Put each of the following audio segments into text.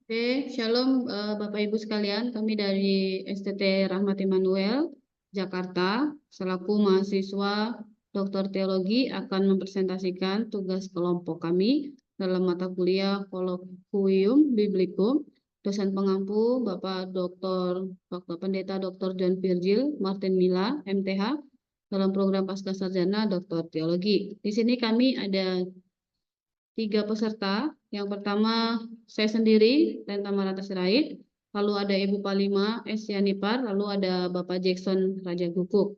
Oke, Shalom Bapak Ibu sekalian, kami dari STT Rahmat Immanuel, Jakarta, selaku mahasiswa Doktor Teologi akan mempresentasikan tugas kelompok kami dalam mata kuliah Colloquium Biblicum. Dosen pengampu Bapak Dr. Pendeta Dr. John Virgil Martin Mila, MTH, dalam program Pascasarjana Doktor Teologi. Di sini kami ada 3 peserta. Yang pertama saya sendiri, Lenta Marata Sirait, lalu ada Ibu Palima S. Yanipar, lalu ada Bapak Jackson Raja Guguk.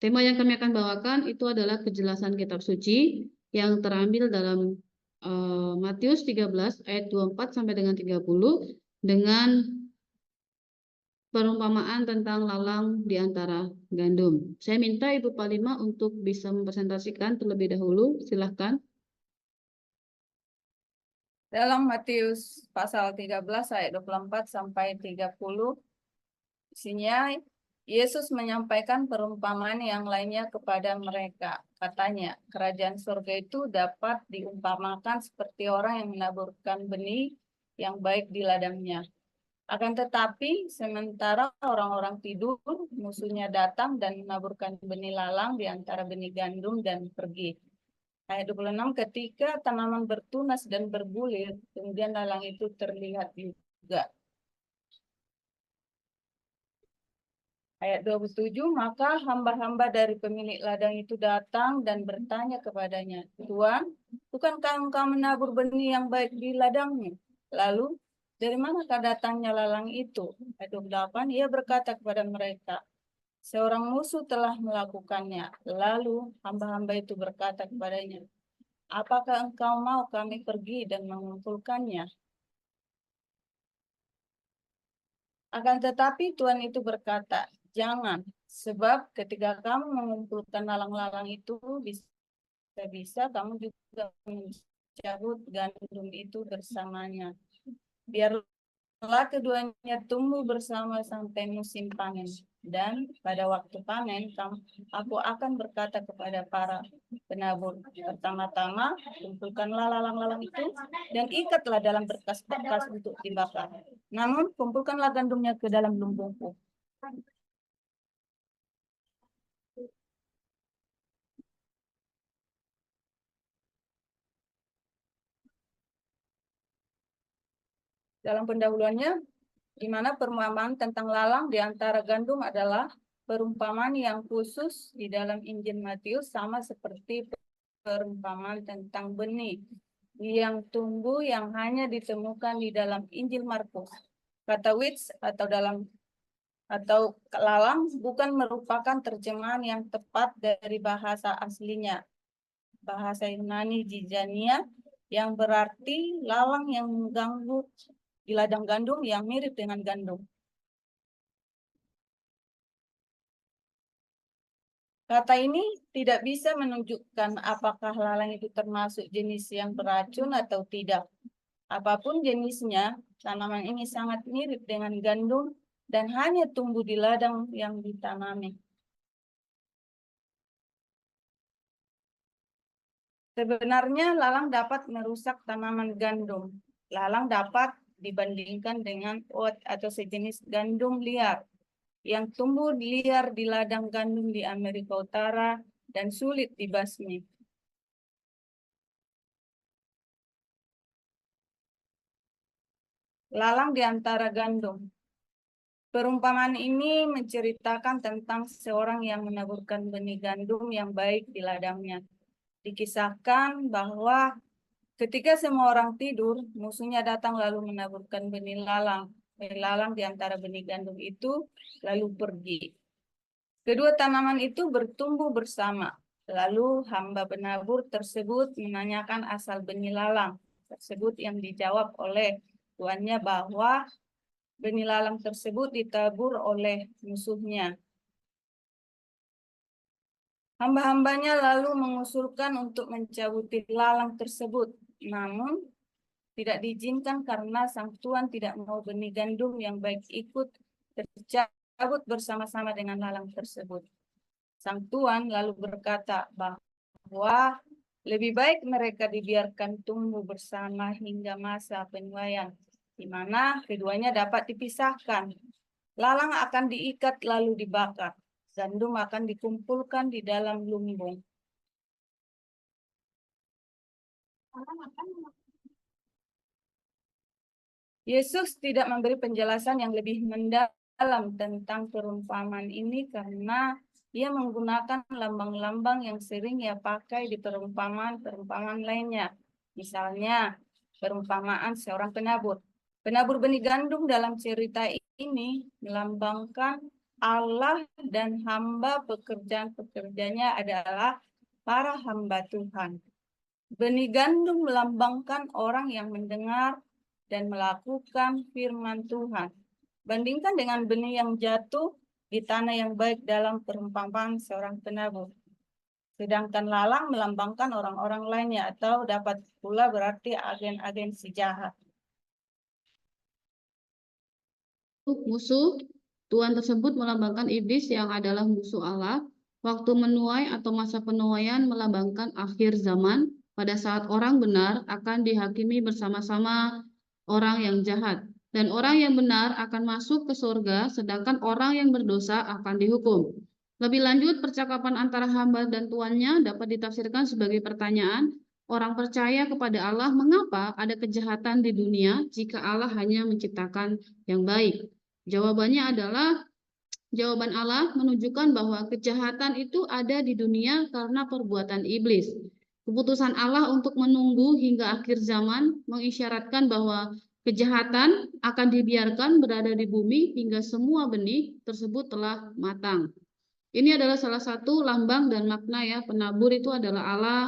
Tema yang kami akan bawakan itu adalah kejelasan kitab suci yang terambil dalam Matius 13 ayat 24 sampai dengan 30 dengan perumpamaan tentang lalang di antara gandum. Saya minta Ibu Palima untuk bisa mempresentasikan terlebih dahulu. Silahkan. Dalam Matius pasal 13 ayat 24 sampai 30, isinya Yesus menyampaikan perumpamaan yang lainnya kepada mereka. Katanya, kerajaan surga itu dapat diumpamakan seperti orang yang menaburkan benih yang baik di ladangnya. Akan tetapi, sementara orang-orang tidur, musuhnya datang dan menaburkan benih lalang di antara benih gandum dan pergi. Ayat 26, ketika tanaman bertunas dan berbulir, kemudian lalang itu terlihat juga. Ayat 27, maka hamba-hamba dari pemilik ladang itu datang dan bertanya kepadanya, Tuan, bukankah engkau menabur benih yang baik di ladangmu? Lalu, dari manakah datangnya lalang itu? Ayat 28, ia berkata kepada mereka, seorang musuh telah melakukannya. Lalu, hamba-hamba itu berkata kepadanya, apakah engkau mau kami pergi dan mengumpulkannya? Akan tetapi Tuhan itu berkata, jangan, sebab ketika kamu mengumpulkan lalang-lalang itu, bisa-bisa kamu juga mencabut gandum itu bersamanya. Biarlah keduanya tumbuh bersama sampai musim panen. Dan pada waktu panen, aku akan berkata kepada para penabur, pertama-tama kumpulkanlah lalang-lalang itu dan ikatlah dalam berkas-berkas untuk dibakar. Namun kumpulkanlah gandumnya ke dalam lumbungku. Dalam pendahuluannya, di mana perumpamaan tentang lalang di antara gandum adalah perumpamaan yang khusus di dalam Injil Matius, sama seperti perumpamaan tentang benih yang tumbuh yang hanya ditemukan di dalam Injil Markus. Kata wits atau lalang bukan merupakan terjemahan yang tepat dari bahasa aslinya, bahasa Yunani Jijania, yang berarti lalang yang mengganggu di ladang gandum yang mirip dengan gandum. Kata ini tidak bisa menunjukkan apakah lalang itu termasuk jenis yang beracun atau tidak. Apapun jenisnya, tanaman ini sangat mirip dengan gandum dan hanya tumbuh di ladang yang ditanami. Sebenarnya lalang dapat merusak tanaman gandum. Lalang dapat dibandingkan dengan oat atau sejenis gandum liar yang tumbuh liar di ladang gandum di Amerika Utara dan sulit dibasmi. Lalang di antara gandum. Perumpamaan ini menceritakan tentang seorang yang menaburkan benih gandum yang baik di ladangnya. Dikisahkan bahwa ketika semua orang tidur, musuhnya datang lalu menaburkan benih lalang di antara benih gandum itu, lalu pergi. Kedua tanaman itu bertumbuh bersama. Lalu hamba penabur tersebut menanyakan asal benih lalang tersebut yang dijawab oleh tuannya bahwa benih lalang tersebut ditabur oleh musuhnya. Hamba-hambanya lalu mengusulkan untuk mencabuti lalang tersebut, namun tidak diizinkan karena sang tuan tidak mau benih gandum yang baik ikut tercabut bersama-sama dengan lalang tersebut. Sang tuan lalu berkata bahwa Lebih baik mereka dibiarkan tumbuh bersama hingga masa penuaian, di mana keduanya dapat dipisahkan. Lalang akan diikat lalu dibakar, gandum akan dikumpulkan di dalam lumbung. Yesus tidak memberi penjelasan yang lebih mendalam tentang perumpamaan ini karena ia menggunakan lambang-lambang yang sering ia pakai di perumpamaan-perumpamaan lainnya. Misalnya, perumpamaan seorang penabur. Penabur benih gandum dalam cerita ini melambangkan Allah dan hamba pekerjaan-pekerjanya adalah para hamba Tuhan. Benih gandum melambangkan orang yang mendengar dan melakukan firman Tuhan. Bandingkan dengan benih yang jatuh di tanah yang baik dalam perumpamaan seorang penabur. Sedangkan lalang melambangkan orang-orang lainnya atau dapat pula berarti agen-agen si jahat. Musuh Tuhan tersebut melambangkan iblis yang adalah musuh Allah. Waktu menuai atau masa penuaian melambangkan akhir zaman, pada saat orang benar akan dihakimi bersama-sama orang yang jahat. Dan orang yang benar akan masuk ke surga, sedangkan orang yang berdosa akan dihukum. Lebih lanjut, percakapan antara hamba dan tuannya dapat ditafsirkan sebagai pertanyaan, orang percaya kepada Allah, mengapa ada kejahatan di dunia jika Allah hanya menciptakan yang baik? Jawabannya adalah jawaban Allah menunjukkan bahwa kejahatan itu ada di dunia karena perbuatan iblis. Keputusan Allah untuk menunggu hingga akhir zaman mengisyaratkan bahwa kejahatan akan dibiarkan berada di bumi hingga semua benih tersebut telah matang. Ini adalah salah satu lambang dan makna ya, penabur itu adalah Allah,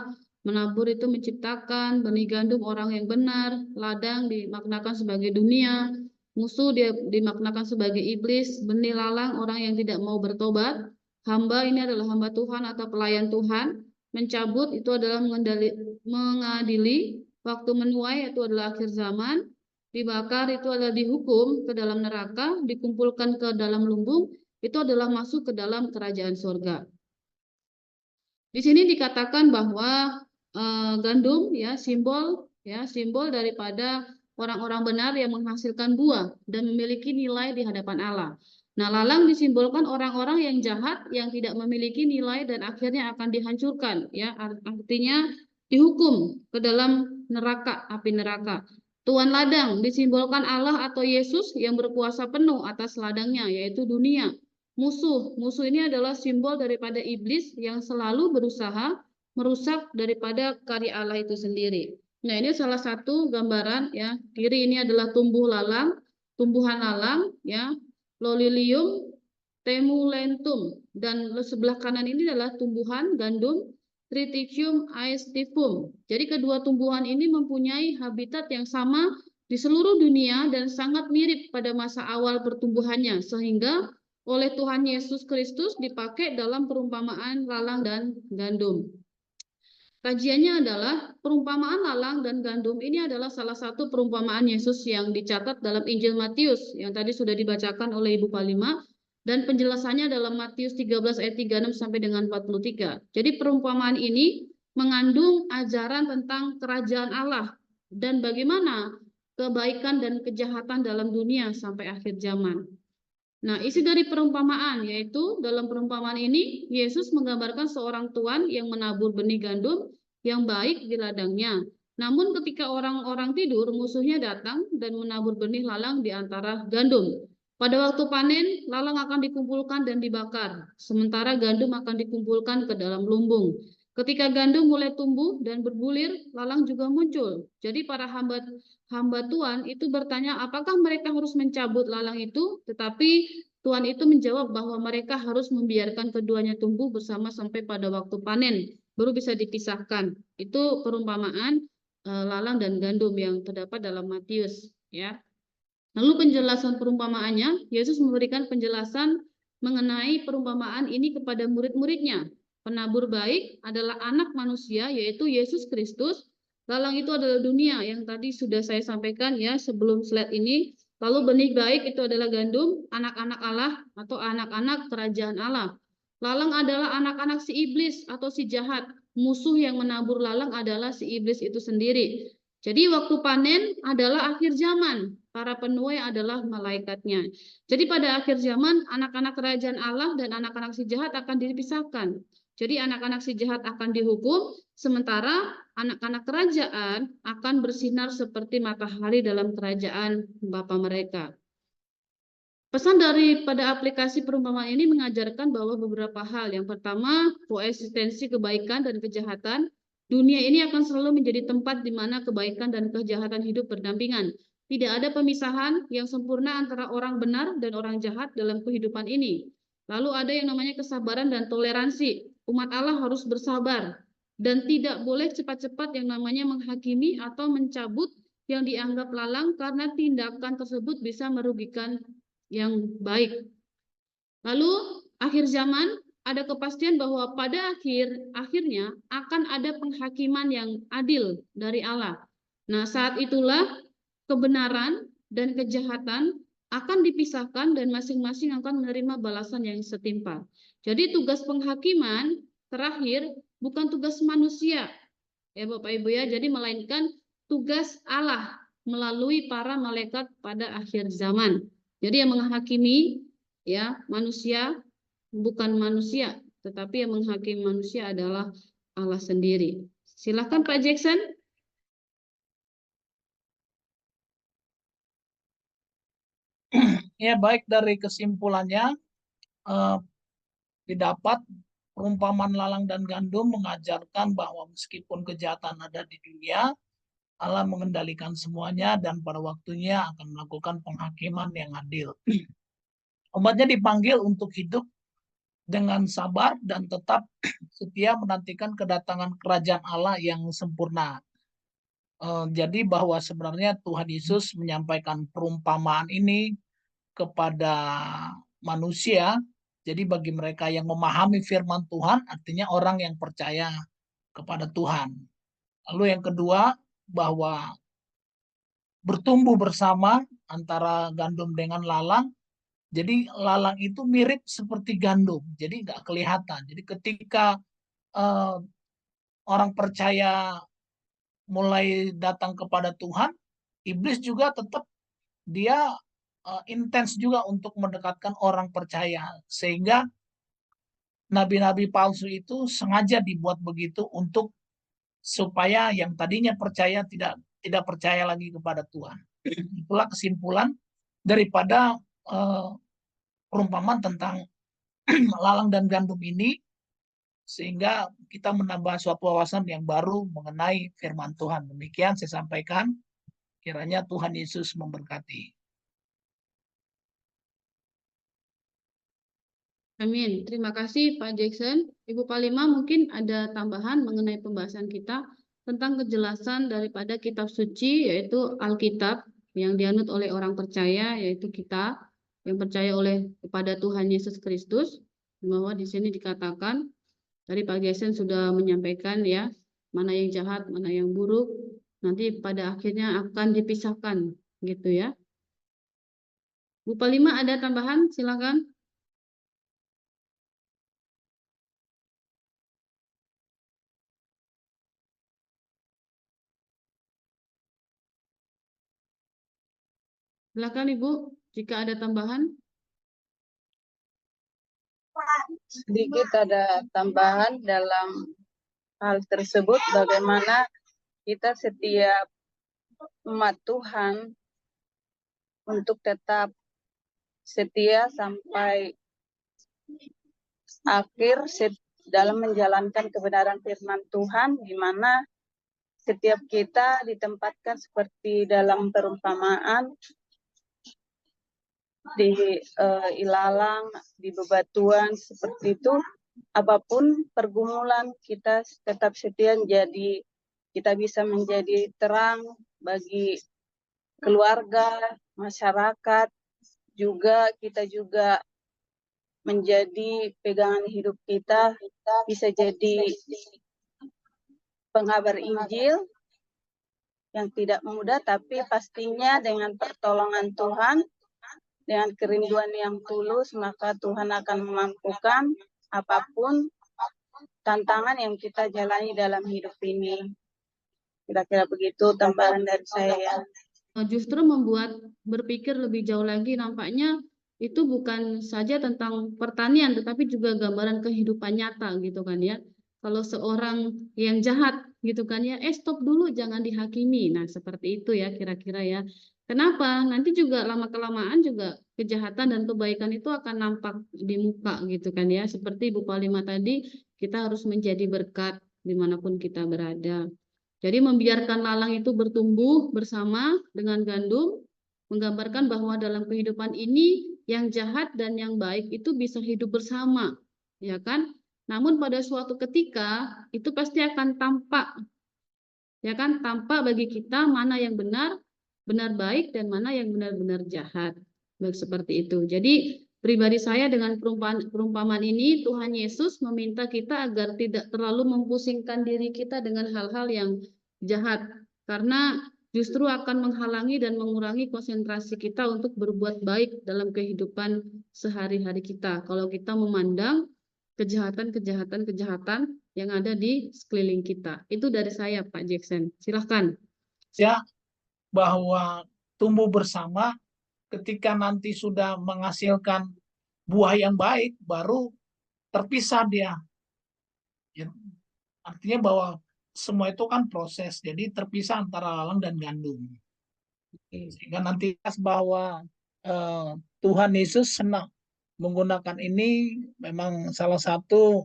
menabur itu menciptakan, benih gandum orang yang benar, ladang dimaknakan sebagai dunia, musuh dia dimaknakan sebagai iblis, benih lalang orang yang tidak mau bertobat, hamba ini adalah hamba Tuhan atau pelayan Tuhan, mencabut itu adalah mengadili, waktu menuai itu adalah akhir zaman, dibakar itu adalah dihukum ke dalam neraka, dikumpulkan ke dalam lumbung, itu adalah masuk ke dalam kerajaan surga. Di sini dikatakan bahwa gandum ya simbol daripada orang-orang benar yang menghasilkan buah dan memiliki nilai di hadapan Allah. Nah, lalang disimbolkan orang-orang yang jahat yang tidak memiliki nilai dan akhirnya akan dihancurkan ya, artinya dihukum ke dalam neraka, api neraka. Tuan ladang disimbolkan Allah atau Yesus yang berkuasa penuh atas ladangnya, yaitu dunia. Musuh ini adalah simbol daripada iblis yang selalu berusaha merusak daripada karya Allah itu sendiri. Nah, ini salah satu gambaran ya. Kiri ini adalah tumbuhan lalang ya, Lolium temulentum, dan sebelah kanan ini adalah tumbuhan gandum Triticum aestivum. Jadi kedua tumbuhan ini mempunyai habitat yang sama di seluruh dunia dan sangat mirip pada masa awal pertumbuhannya, sehingga oleh Tuhan Yesus Kristus dipakai dalam perumpamaan lalang dan gandum. Kajiannya adalah perumpamaan lalang dan gandum ini adalah salah satu perumpamaan Yesus yang dicatat dalam Injil Matius yang tadi sudah dibacakan oleh Ibu Palima, dan penjelasannya dalam Matius 13 ayat 36 sampai dengan 43. Jadi perumpamaan ini mengandung ajaran tentang kerajaan Allah dan bagaimana kebaikan dan kejahatan dalam dunia sampai akhir zaman. Nah, isi dari perumpamaan yaitu dalam perumpamaan ini Yesus menggambarkan seorang tuan yang menabur benih gandum yang baik di ladangnya. Namun ketika orang-orang tidur, musuhnya datang dan menabur benih lalang di antara gandum. Pada waktu panen, lalang akan dikumpulkan dan dibakar, sementara gandum akan dikumpulkan ke dalam lumbung. Ketika gandum mulai tumbuh dan berbulir, lalang juga muncul. Jadi para hamba Tuhan itu bertanya apakah mereka harus mencabut lalang itu, tetapi Tuhan itu menjawab bahwa mereka harus membiarkan keduanya tumbuh bersama sampai pada waktu panen, baru bisa dipisahkan. Itu perumpamaan lalang dan gandum yang terdapat dalam Matius ya. Lalu penjelasan perumpamaannya, Yesus memberikan penjelasan mengenai perumpamaan ini kepada murid-muridnya. Penabur baik adalah anak manusia, yaitu Yesus Kristus. Lalang itu adalah dunia yang tadi sudah saya sampaikan ya sebelum slide ini. Lalu benih baik itu adalah gandum, anak-anak Allah atau anak-anak kerajaan Allah. Lalang adalah anak-anak si iblis atau si jahat. musuh yang menabur lalang adalah si iblis itu sendiri. Jadi waktu panen adalah akhir zaman. Para penuai adalah malaikatnya. Jadi pada akhir zaman anak-anak kerajaan Allah dan anak-anak si jahat akan dipisahkan. Jadi anak-anak si jahat akan dihukum, sementara anak-anak kerajaan akan bersinar seperti matahari dalam kerajaan Bapa mereka. Pesan daripada aplikasi perumpamaan ini mengajarkan bahwa beberapa hal. Yang pertama, koeksistensi kebaikan dan kejahatan. Dunia ini akan selalu menjadi tempat di mana kebaikan dan kejahatan hidup berdampingan. Tidak ada pemisahan yang sempurna antara orang benar dan orang jahat dalam kehidupan ini. Lalu ada yang namanya kesabaran dan toleransi. Umat Allah harus bersabar dan tidak boleh cepat-cepat yang namanya menghakimi atau mencabut yang dianggap lalang karena tindakan tersebut bisa merugikan yang baik. Lalu akhir zaman ada kepastian bahwa pada akhirnya akan ada penghakiman yang adil dari Allah. Nah, saat itulah kebenaran dan kejahatan akan dipisahkan dan masing-masing akan menerima balasan yang setimpal. Jadi tugas penghakiman terakhir bukan tugas manusia, ya Bapak Ibu ya, jadi melainkan tugas Allah melalui para malaikat pada akhir zaman. Jadi yang menghakimi ya manusia bukan manusia, tetapi yang menghakimi manusia adalah Allah sendiri. Silakan Pak Jackson. Ya, baik, dari kesimpulannya didapat perumpamaan lalang dan gandum mengajarkan bahwa meskipun kejahatan ada di dunia, Allah mengendalikan semuanya dan pada waktunya akan melakukan penghakiman yang adil. Umatnya dipanggil untuk hidup dengan sabar dan tetap setia menantikan kedatangan kerajaan Allah yang sempurna. Jadi bahwa sebenarnya Tuhan Yesus menyampaikan perumpamaan ini kepada manusia. Jadi bagi mereka yang memahami firman Tuhan, artinya orang yang percaya kepada Tuhan. Lalu yang kedua, bahwa bertumbuh bersama antara gandum dengan lalang. Jadi lalang itu mirip seperti gandum, jadi nggak kelihatan. Jadi ketika orang percaya mulai datang kepada Tuhan, iblis juga tetap dia intens juga untuk mendekatkan orang percaya, sehingga nabi-nabi palsu itu sengaja dibuat begitu untuk supaya yang tadinya percaya tidak percaya lagi kepada Tuhan. Itulah kesimpulan daripada perumpamaan tentang lalang dan gandum ini, sehingga kita menambah suatu wawasan yang baru mengenai firman Tuhan. Demikian saya sampaikan. Kiranya Tuhan Yesus memberkati. Amin. Terima kasih Pak Jackson. Ibu Palima mungkin ada tambahan mengenai pembahasan kita tentang kejelasan daripada kitab suci, yaitu Alkitab yang dianut oleh orang percaya, yaitu kita yang percaya kepada Tuhan Yesus Kristus. Bahwa di sini dikatakan, tadi Pak Jackson sudah menyampaikan ya, mana yang jahat, mana yang buruk, nanti pada akhirnya akan dipisahkan, gitu ya. Bu Palima ada tambahan? Silakan. Silakan Ibu, jika ada tambahan. Sedikit ada tambahan dalam hal tersebut, bagaimana kita setiap umat Tuhan untuk tetap setia sampai akhir dalam menjalankan kebenaran firman Tuhan, di mana setiap kita ditempatkan seperti dalam perumpamaan di ilalang, di bebatuan, seperti itu. Apapun pergumulan, kita tetap setia, jadi kita bisa menjadi terang bagi keluarga, masyarakat, juga kita juga menjadi pegangan hidup kita, bisa jadi penghabar Injil yang tidak mudah, tapi pastinya dengan pertolongan Tuhan, dengan kerinduan yang tulus, maka Tuhan akan memampukan apapun tantangan yang kita jalani dalam hidup ini. Kira-kira begitu tambahan dari saya. Justru membuat berpikir lebih jauh lagi, nampaknya itu bukan saja tentang pertanian, tetapi juga gambaran kehidupan nyata gitu kan ya. Kalau seorang yang jahat gitu kan ya, stop dulu, jangan dihakimi. Nah seperti itu ya kira-kira ya. Kenapa? Nanti juga lama-kelamaan juga kejahatan dan kebaikan itu akan nampak di muka gitu kan ya. Seperti Ibu Palima tadi, kita harus menjadi berkat dimanapun kita berada. Jadi membiarkan lalang itu bertumbuh bersama dengan gandum, menggambarkan bahwa dalam kehidupan ini yang jahat dan yang baik itu bisa hidup bersama, ya kan? Namun pada suatu ketika itu pasti akan tampak, ya kan? Tampak bagi kita mana yang benar, benar baik dan mana yang benar-benar jahat. Baik seperti itu. Jadi pribadi saya dengan perumpamaan ini, Tuhan Yesus meminta kita agar tidak terlalu mempusingkan diri kita dengan hal-hal yang jahat, karena justru akan menghalangi dan mengurangi konsentrasi kita untuk berbuat baik dalam kehidupan sehari-hari kita. Kalau kita memandang kejahatan yang ada di sekeliling kita. Itu dari saya, Pak Jackson. Silahkan. Ya, bahwa tumbuh bersama ketika nanti sudah menghasilkan buah yang baik, baru terpisah dia. Ya, artinya bahwa semua itu kan proses, jadi terpisah antara lalang dan gandum. Sehingga nanti bahwa Tuhan Yesus senang menggunakan ini, memang salah satu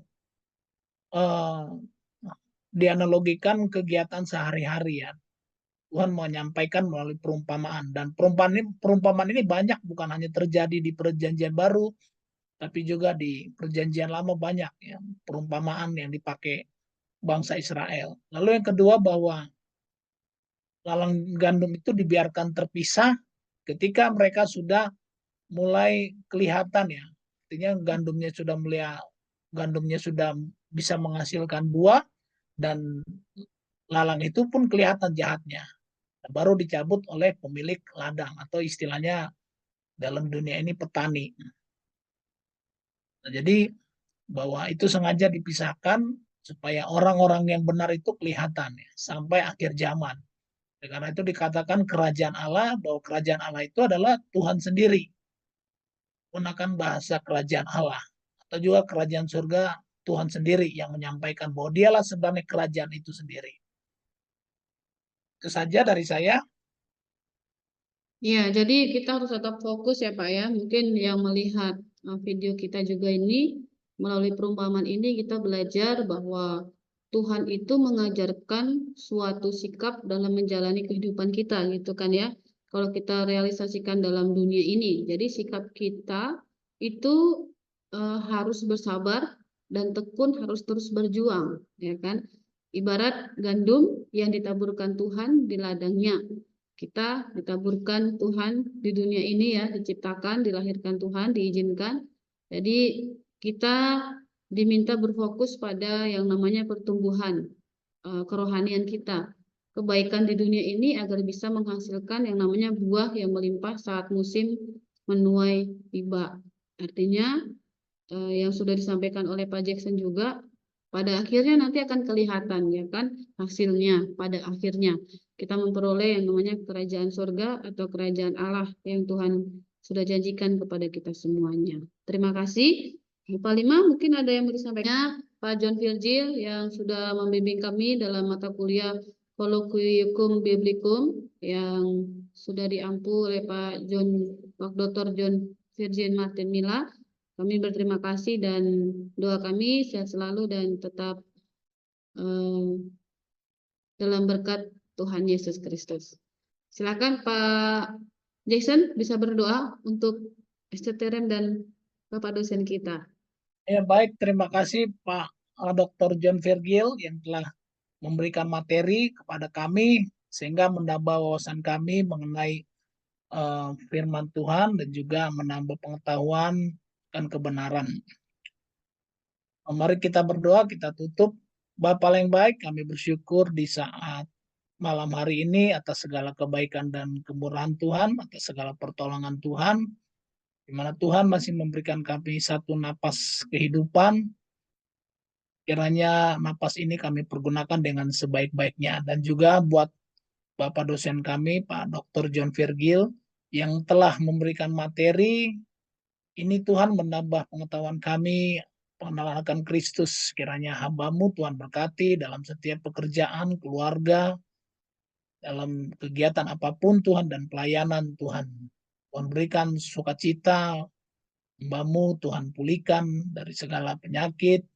dianalogikan kegiatan sehari-hari ya. Tuhan menyampaikan melalui perumpamaan, dan perumpamaan ini banyak, bukan hanya terjadi di Perjanjian Baru, tapi juga di Perjanjian Lama banyak ya perumpamaan yang dipakai bangsa Israel. Lalu yang kedua, bahwa lalang gandum itu dibiarkan terpisah ketika mereka sudah mulai kelihatan ya. Artinya gandumnya sudah bisa menghasilkan buah, dan lalang itu pun kelihatan jahatnya. Baru dicabut oleh pemilik ladang, atau istilahnya dalam dunia ini petani. Nah, jadi bahwa itu sengaja dipisahkan supaya orang-orang yang benar itu kelihatan ya, sampai akhir zaman. Karena itu dikatakan kerajaan Allah, bahwa kerajaan Allah itu adalah Tuhan sendiri. Gunakan bahasa kerajaan Allah, atau juga kerajaan surga Tuhan sendiri yang menyampaikan bahwa dialah sebenarnya kerajaan itu sendiri. Itu saja dari saya. Ya, jadi kita harus tetap fokus ya Pak ya. Mungkin yang melihat video kita juga ini, melalui perumpamaan ini kita belajar bahwa Tuhan itu mengajarkan suatu sikap dalam menjalani kehidupan kita gitu kan ya. Kalau kita realisasikan dalam dunia ini, jadi sikap kita itu harus bersabar dan tekun, harus terus berjuang, ya kan? Ibarat gandum yang ditaburkan Tuhan di ladangnya. Kita ditaburkan Tuhan di dunia ini ya, diciptakan, dilahirkan Tuhan, diizinkan. Jadi kita diminta berfokus pada yang namanya pertumbuhan kerohanian kita. Kebaikan di dunia ini agar bisa menghasilkan yang namanya buah yang melimpah saat musim menuai tiba. Artinya yang sudah disampaikan oleh Pak Jackson juga, pada akhirnya nanti akan kelihatan ya kan hasilnya. Pada akhirnya kita memperoleh yang namanya kerajaan surga atau kerajaan Allah yang Tuhan sudah janjikan kepada kita semuanya. Terima kasih. Bu Palima, mungkin ada yang mau disampaikan. Pak John Virgil yang sudah membimbing kami dalam mata kuliah Colloquium Biblicum yang sudah diampu oleh Pak Dr. John Virgil Martin Milla. Kami berterima kasih dan doa kami sehat selalu dan tetap dalam berkat Tuhan Yesus Kristus. Silakan Pak Jackson bisa berdoa untuk STTRM dan Bapak dosen kita. Ya, baik, terima kasih Pak Dr. John Virgil yang telah memberikan materi kepada kami sehingga menambah wawasan kami mengenai firman Tuhan dan juga menambah pengetahuan dan kebenaran. Mari kita berdoa, kita tutup. Bapa yang baik, kami bersyukur di saat malam hari ini atas segala kebaikan dan kemurahan Tuhan, atas segala pertolongan Tuhan, di mana Tuhan masih memberikan kami satu napas kehidupan. kiranya napas ini kami pergunakan dengan sebaik-baiknya. Dan juga buat Bapak dosen kami, Pak Dr. John Virgil, yang telah memberikan materi, ini Tuhan menambah pengetahuan kami, pengenalan akan Kristus. Kiranya hamba-Mu Tuhan berkati dalam setiap pekerjaan, keluarga, dalam kegiatan apapun Tuhan, dan pelayanan Tuhan. Tuhan berikan sukacita, hamba-Mu Tuhan pulihkan dari segala penyakit.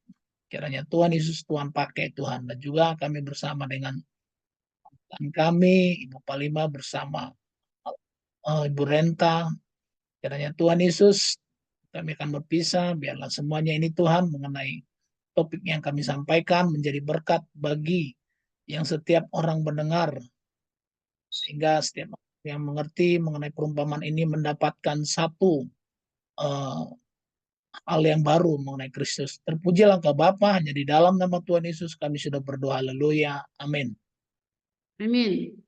Kiranya Tuhan Yesus Tuhan pakai Tuhan. Dan juga kami bersama dengan kami, Ibu Palima bersama Ibu Renta. Kiranya Tuhan Yesus, kami akan berpisah. Biarlah semuanya ini Tuhan mengenai topik yang kami sampaikan menjadi berkat bagi yang setiap orang mendengar. Sehingga setiap yang mengerti mengenai perumpamaan ini mendapatkan satu hal yang baru mengenai Kristus. Terpujilah Engkau Bapa, hanya di dalam nama Tuhan Yesus kami sudah berdoa. Haleluya. Amin. Amin.